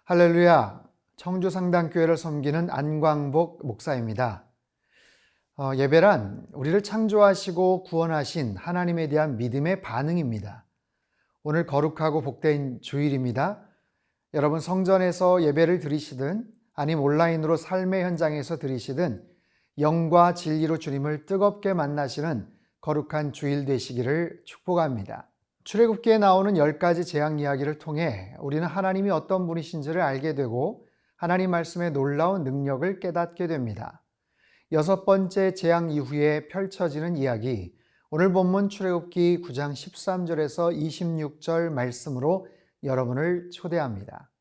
할렐루야. 청주상당교회를 섬기는 안광복 목사입니다. 예배란 우리를 창조하시고 구원하신 하나님에 대한 믿음의 반응입니다. 오늘 거룩하고 복된 주일입니다. 여러분 성전에서 예배를 드리시든 아니면 온라인으로 삶의 현장에서 드리시든 영과 진리로 주님을 뜨겁게 만나시는 거룩한 주일 되시기를 축복합니다. 출애굽기에 나오는 10가지 재앙 이야기를 통해 우리는 하나님이 어떤 분이신지를 알게 되고 하나님 말씀의 놀라운 능력을 깨닫게 됩니다. 6번째 재앙 이후에 펼쳐지는 이야기, 오늘 본문 출애굽기 9장 13절에서 26절 말씀으로 여러분을 초대합니다.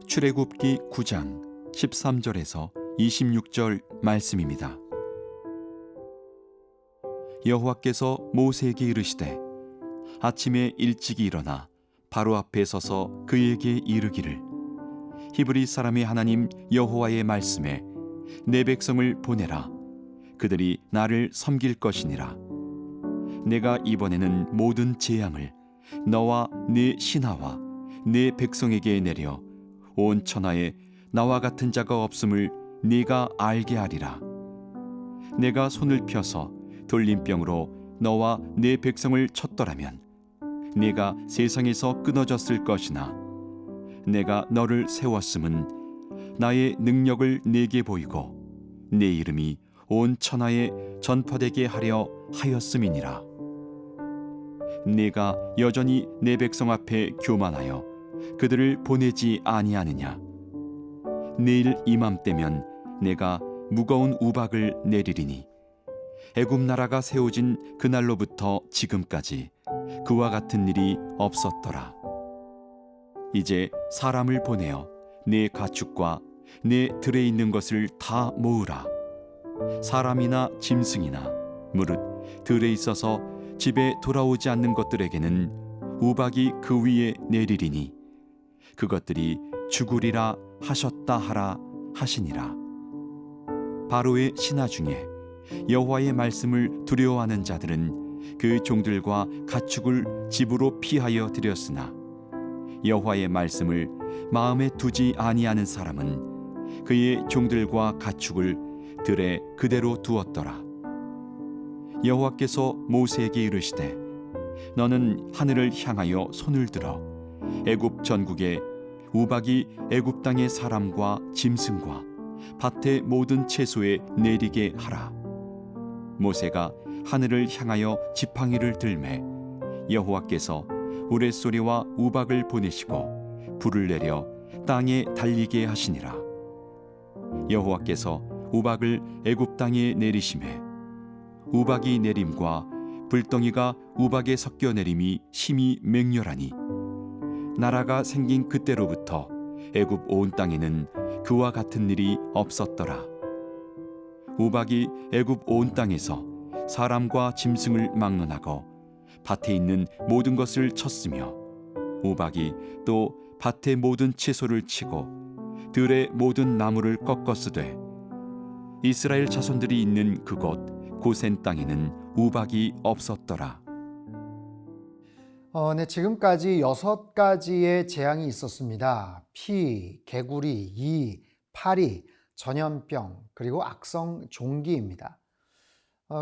출애굽기 9장 13절에서 26절 말씀입니다. 여호와께서 모세에게 이르시되 아침에 일찍이 일어나 바로 앞에 서서 그에게 이르기를 히브리 사람의 하나님 여호와의 말씀에 내 백성을 보내라. 그들이 나를 섬길 것이니라. 내가 이번에는 모든 재앙을 너와 네 신하와 네 백성에게 내려 온 천하에 나와 같은 자가 없음을 네가 알게 하리라. 내가 손을 펴서 돌림병으로 너와 네 백성을 쳤더라면 네가 세상에서 끊어졌을 것이나 내가 너를 세웠음은 나의 능력을 네게 보이고 네 이름이 온 천하에 전파되게 하려 하였음이니라. 네가 여전히 내 백성 앞에 교만하여 그들을 보내지 아니하느냐. 내일 이맘때면 내가 무거운 우박을 내리리니 애굽 나라가 세워진 그날로부터 지금까지 그와 같은 일이 없었더라. 이제 사람을 보내어 내 가축과 내 들에 있는 것을 다 모으라. 사람이나 짐승이나 무릇 들에 있어서 집에 돌아오지 않는 것들에게는 우박이 그 위에 내리리니 그것들이 죽으리라 하셨다 하라 하시니라. 바로의 신하 중에 여호와의 말씀을 두려워하는 자들은 그 종들과 가축을 집으로 피하여 들였으나 여호와의 말씀을 마음에 두지 아니하는 사람은 그의 종들과 가축을 들에 그대로 두었더라. 여호와께서 모세에게 이르시되 너는 하늘을 향하여 손을 들어 애굽 전국에 우박이 애굽 땅의 사람과 짐승과 밭의 모든 채소에 내리게 하라. 모세가 하늘을 향하여 지팡이를 들매 여호와께서 우레소리와 우박을 보내시고 불을 내려 땅에 달리게 하시니라. 여호와께서 우박을 애굽 땅에 내리심에 우박이 내림과 불덩이가 우박에 섞여 내림이 심히 맹렬하니 나라가 생긴 그때로부터 애굽 온 땅에는 그와 같은 일이 없었더라. 우박이 애굽 온 땅에서 사람과 짐승을 막론하고 밭에 있는 모든 것을 쳤으며 우박이 또 밭의 모든 채소를 치고 들의 모든 나무를 꺾었으되 이스라엘 자손들이 있는 그곳 고센 땅에는 우박이 없었더라. 네, 지금까지 6가지의 재앙이 있었습니다. 피, 개구리, 이, 파리, 전염병, 그리고 악성 종기입니다.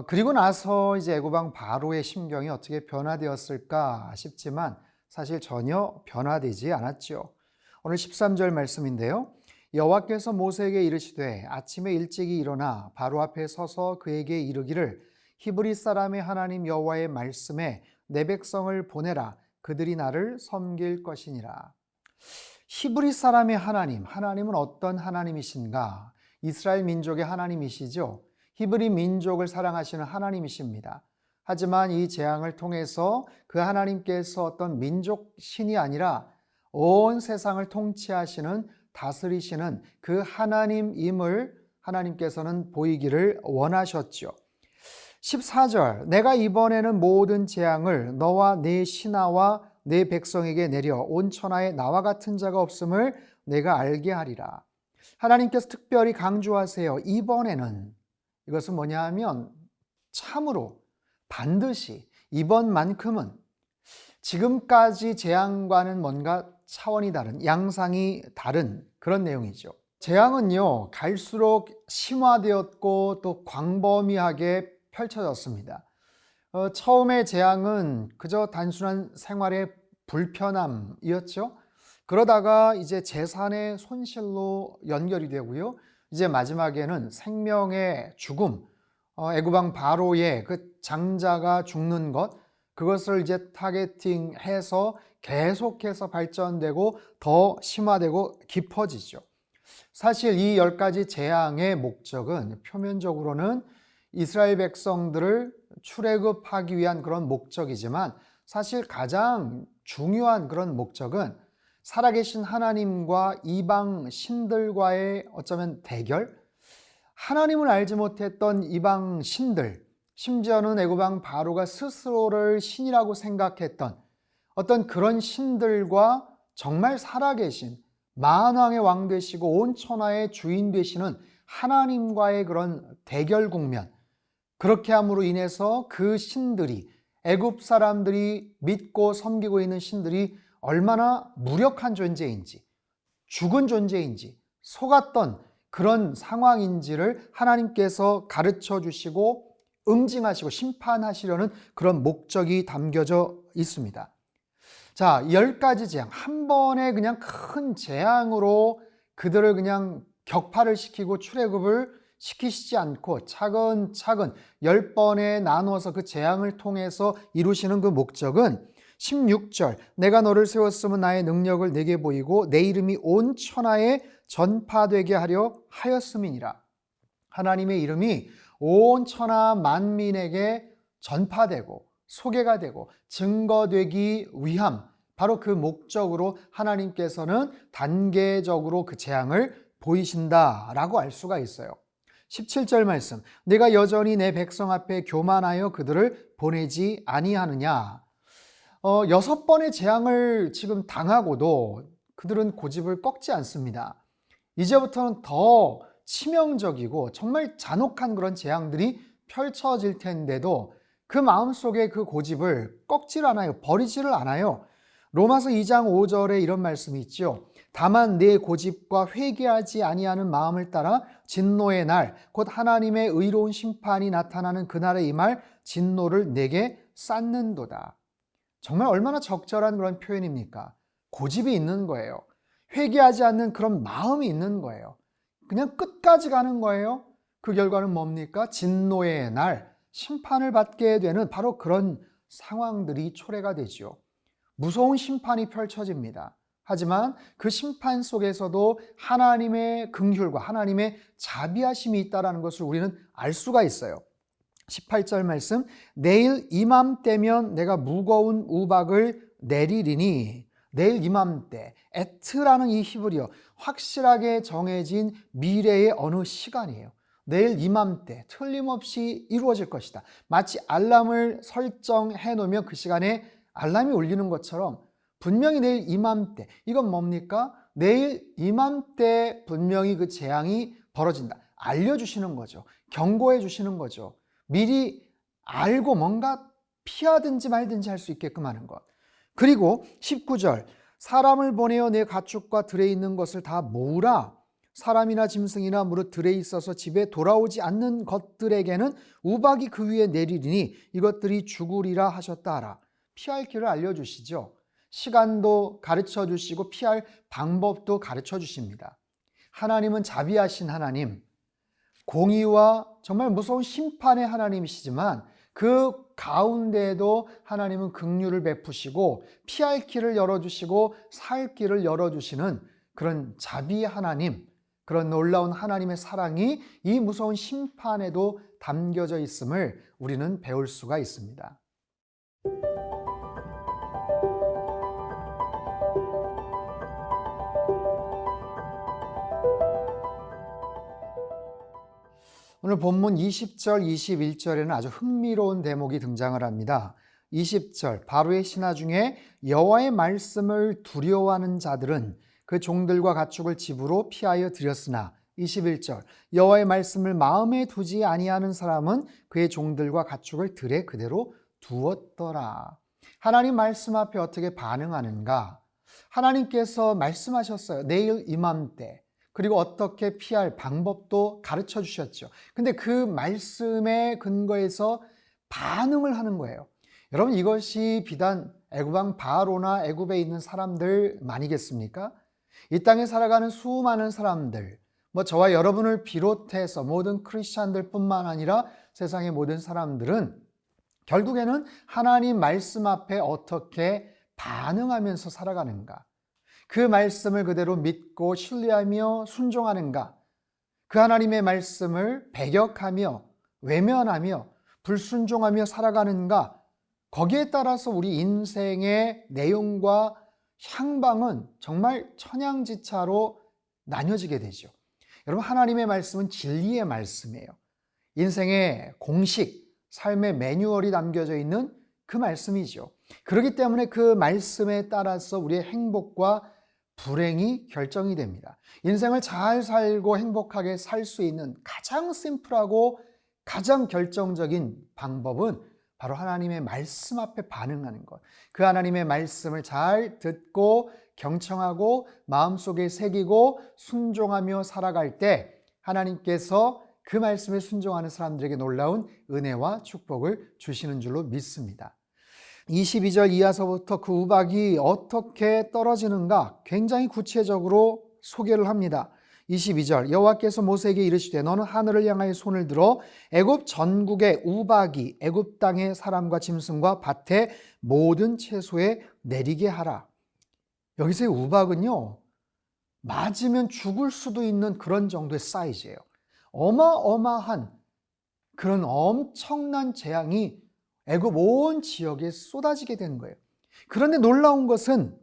그리고 나서 이제 애굽왕 바로의 심경이 어떻게 변화되었을까 싶지만 사실 전혀 변화되지 않았죠. 오늘 13절 말씀인데요. 여호와께서 모세에게 이르시되 아침에 일찍이 일어나 바로 앞에 서서 그에게 이르기를 히브리 사람의 하나님 여호와의 말씀에 내 백성을 보내라. 그들이 나를 섬길 것이니라. 히브리 사람의 하나님, 하나님은 어떤 하나님이신가? 이스라엘 민족의 하나님이시죠. 히브리 민족을 사랑하시는 하나님이십니다. 하지만 이 재앙을 통해서 그 하나님께서 어떤 민족 신이 아니라 온 세상을 통치하시는 다스리시는 그 하나님임을 하나님께서는 보이기를 원하셨죠. 14절, 내가 이번에는 모든 재앙을 너와 네 신하와 네 백성에게 내려 온 천하에 나와 같은 자가 없음을 내가 알게 하리라. 하나님께서 특별히 강조하세요. 이번에는 이것은 뭐냐 하면 참으로 반드시 이번만큼은 지금까지 재앙과는 뭔가 차원이 다른, 양상이 다른 그런 내용이죠. 재앙은요, 갈수록 심화되었고 또 광범위하게 펼쳐졌습니다. 처음에 재앙은 그저 단순한 생활의 불편함이었죠. 그러다가 이제 재산의 손실로 연결이 되고요. 이제 마지막에는 생명의 죽음, 애굽왕 바로의 그 장자가 죽는 것, 그것을 이제 타겟팅해서 계속해서 발전되고 더 심화되고 깊어지죠. 사실 이 10가지 재앙의 목적은 표면적으로는 이스라엘 백성들을 출애굽하기 위한 그런 목적이지만 사실 가장 중요한 그런 목적은 살아계신 하나님과 이방 신들과의 어쩌면 대결, 하나님을 알지 못했던 이방 신들, 심지어는 애굽왕 바로가 스스로를 신이라고 생각했던 어떤 그런 신들과 정말 살아계신 만왕의 왕 되시고 온 천하의 주인 되시는 하나님과의 그런 대결 국면, 그렇게 함으로 인해서 그 신들이, 애굽 사람들이 믿고 섬기고 있는 신들이 얼마나 무력한 존재인지, 죽은 존재인지, 속았던 그런 상황인지를 하나님께서 가르쳐 주시고 응징하시고 심판하시려는 그런 목적이 담겨져 있습니다. 자, 10가지 재앙, 한 번에 그냥 큰 재앙으로 그들을 그냥 격파를 시키고 출애굽을 시키시지 않고 차근차근 10번에 나누어서 그 재앙을 통해서 이루시는 그 목적은 16절, 내가 너를 세웠으면 나의 능력을 내게 보이고 내 이름이 온 천하에 전파되게 하려 하였음이니라. 하나님의 이름이 온 천하 만민에게 전파되고 소개가 되고 증거되기 위함, 바로 그 목적으로 하나님께서는 단계적으로 그 재앙을 보이신다라고 알 수가 있어요. 17절 말씀, 내가 여전히 내 백성 앞에 교만하여 그들을 보내지 아니하느냐. 6번의 재앙을 지금 당하고도 그들은 고집을 꺾지 않습니다. 이제부터는 더 치명적이고 정말 잔혹한 그런 재앙들이 펼쳐질 텐데도 그 마음속에 그 고집을 꺾질 않아요. 버리지를 않아요. 로마서 2장 5절에 이런 말씀이 있죠. 다만 내 고집과 회개하지 아니하는 마음을 따라 진노의 날, 곧 하나님의 의로운 심판이 나타나는 그날에 임할 진노를 내게 쌓는도다. 정말 얼마나 적절한 그런 표현입니까? 고집이 있는 거예요. 회개하지 않는 그런 마음이 있는 거예요. 그냥 끝까지 가는 거예요. 그 결과는 뭡니까? 진노의 날, 심판을 받게 되는 바로 그런 상황들이 초래가 되죠. 무서운 심판이 펼쳐집니다. 하지만 그 심판 속에서도 하나님의 긍휼과 하나님의 자비하심이 있다는 것을 우리는 알 수가 있어요. 18절 말씀, 내일 이맘때면 내가 무거운 우박을 내리리니. 내일 이맘때, 에트라는 이 히브리어, 확실하게 정해진 미래의 어느 시간이에요. 내일 이맘때 틀림없이 이루어질 것이다. 마치 알람을 설정해 놓으면 그 시간에 알람이 울리는 것처럼 분명히 내일 이맘때, 이건 뭡니까? 내일 이맘때 분명히 그 재앙이 벌어진다. 알려주시는 거죠. 경고해 주시는 거죠. 미리 알고 뭔가 피하든지 말든지 할 수 있게끔 하는 것. 그리고 19절, 사람을 보내어 내 가축과 들에 있는 것을 다 모으라. 사람이나 짐승이나 무릇 들에 있어서 집에 돌아오지 않는 것들에게는 우박이 그 위에 내리리니 이것들이 죽으리라 하셨다 하라. 피할 길을 알려주시죠. 시간도 가르쳐 주시고 피할 방법도 가르쳐 주십니다. 하나님은 자비하신 하나님, 공의와 정말 무서운 심판의 하나님이시지만 그 가운데에도 하나님은 긍휼을 베푸시고 피할 길을 열어주시고 살 길을 열어주시는 그런 자비 하나님, 그런 놀라운 하나님의 사랑이 이 무서운 심판에도 담겨져 있음을 우리는 배울 수가 있습니다. 오늘 본문 20절, 21절에는 아주 흥미로운 대목이 등장을 합니다. 20절, 바로의 신하 중에 여호와의 말씀을 두려워하는 자들은 그 종들과 가축을 집으로 피하여 들였으나 21절 여호와의 말씀을 마음에 두지 아니하는 사람은 그의 종들과 가축을 들에 그대로 두었더라. 하나님 말씀 앞에 어떻게 반응하는가? 하나님께서 말씀하셨어요. 내일 이맘때. 그리고 어떻게 피할 방법도 가르쳐 주셨죠. 근데 그 말씀에 근거해서 반응을 하는 거예요. 여러분, 이것이 비단 애굽왕 바로나 애굽에 있는 사람들만이겠습니까? 이 땅에 살아가는 수많은 사람들, 저와 여러분을 비롯해서 모든 크리스찬들뿐만 아니라 세상의 모든 사람들은 결국에는 하나님 말씀 앞에 어떻게 반응하면서 살아가는가? 그 말씀을 그대로 믿고 신뢰하며 순종하는가? 그 하나님의 말씀을 배격하며 외면하며 불순종하며 살아가는가? 거기에 따라서 우리 인생의 내용과 향방은 정말 천양지차로 나뉘어지게 되죠. 여러분, 하나님의 말씀은 진리의 말씀이에요. 인생의 공식, 삶의 매뉴얼이 담겨져 있는 그 말씀이죠. 그렇기 때문에 그 말씀에 따라서 우리의 행복과 불행이 결정이 됩니다. 인생을 잘 살고 행복하게 살 수 있는 가장 심플하고 가장 결정적인 방법은 바로 하나님의 말씀 앞에 반응하는 것. 그 하나님의 말씀을 잘 듣고 경청하고 마음속에 새기고 순종하며 살아갈 때 하나님께서 그 말씀에 순종하는 사람들에게 놀라운 은혜와 축복을 주시는 줄로 믿습니다. 22절 이하서부터 그 우박이 어떻게 떨어지는가 굉장히 구체적으로 소개를 합니다. 22절 여호와께서 모세에게 이르시되 너는 하늘을 향하여 손을 들어 애굽 전국의 우박이 애굽 땅의 사람과 짐승과 밭의 모든 채소에 내리게 하라. 여기서의 우박은요, 맞으면 죽을 수도 있는 그런 정도의 사이즈예요. 어마어마한 그런 엄청난 재앙이 애굽 온 지역에 쏟아지게 된 거예요. 그런데 놀라운 것은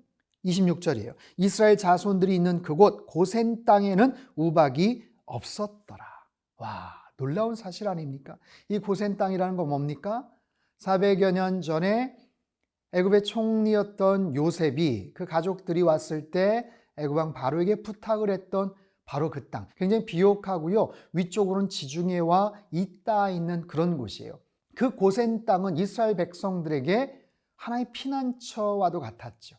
26절이에요. 이스라엘 자손들이 있는 그곳 고센 땅에는 우박이 없었더라. 와, 놀라운 사실 아닙니까? 이 고센 땅이라는 건 뭡니까? 400여 년 전에 애굽의 총리였던 요셉이 그 가족들이 왔을 때 애굽 왕 바로에게 부탁을 했던 바로 그 땅. 굉장히 비옥하고요. 위쪽으로는 지중해와 잇닿아 있는 그런 곳이에요. 그 고센 땅은 이스라엘 백성들에게 하나의 피난처와도 같았죠.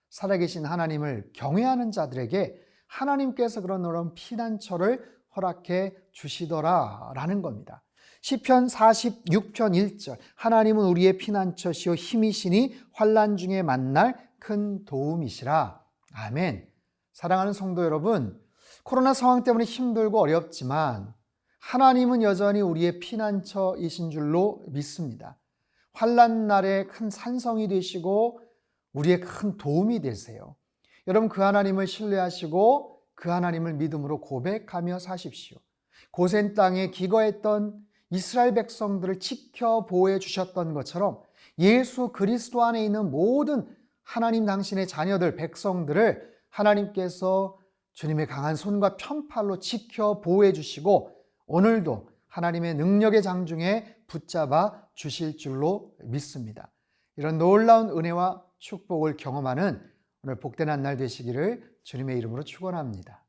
살아계신 하나님을 경외하는 자들에게 하나님께서 그런 피난처를 허락해 주시더라라는 겁니다. 시편 46편 1절 하나님은 우리의 피난처시요 힘이시니 환난 중에 만날 큰 도움이시라. 아멘. 사랑하는 성도 여러분, 코로나 상황 때문에 힘들고 어렵지만 하나님은 여전히 우리의 피난처이신 줄로 믿습니다. 환난 날에 큰 산성이 되시고 우리의 큰 도움이 되세요. 여러분, 그 하나님을 신뢰하시고 그 하나님을 믿음으로 고백하며 사십시오. 고센 땅에 기거했던 이스라엘 백성들을 지켜 보호해 주셨던 것처럼 예수 그리스도 안에 있는 모든 하나님 당신의 자녀들, 백성들을 하나님께서 주님의 강한 손과 편팔로 지켜 보호해 주시고 오늘도 하나님의 능력의 장중에 붙잡아 주실 줄로 믿습니다. 이런 놀라운 은혜와 축복을 경험하는 오늘 복된 한 날 되시기를 주님의 이름으로 축원합니다.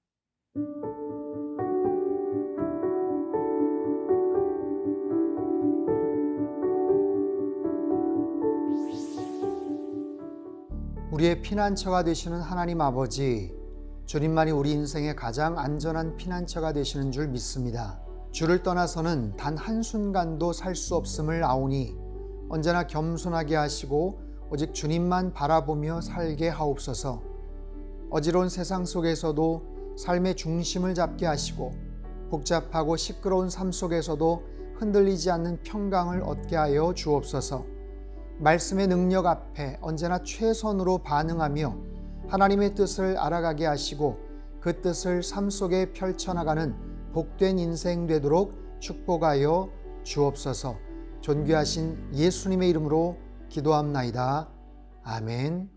우리의 피난처가 되시는 하나님 아버지, 주님만이 우리 인생의 가장 안전한 피난처가 되시는 줄 믿습니다. 주를 떠나서는 단 한순간도 살 수 없음을 아오니 언제나 겸손하게 하시고 오직 주님만 바라보며 살게 하옵소서. 어지러운 세상 속에서도 삶의 중심을 잡게 하시고 복잡하고 시끄러운 삶 속에서도 흔들리지 않는 평강을 얻게 하여 주옵소서. 말씀의 능력 앞에 언제나 최선으로 반응하며 하나님의 뜻을 알아가게 하시고 그 뜻을 삶 속에 펼쳐나가는 복된 인생 되도록 축복하여 주옵소서. 존귀하신 예수님의 이름으로 기도합나이다. 아멘.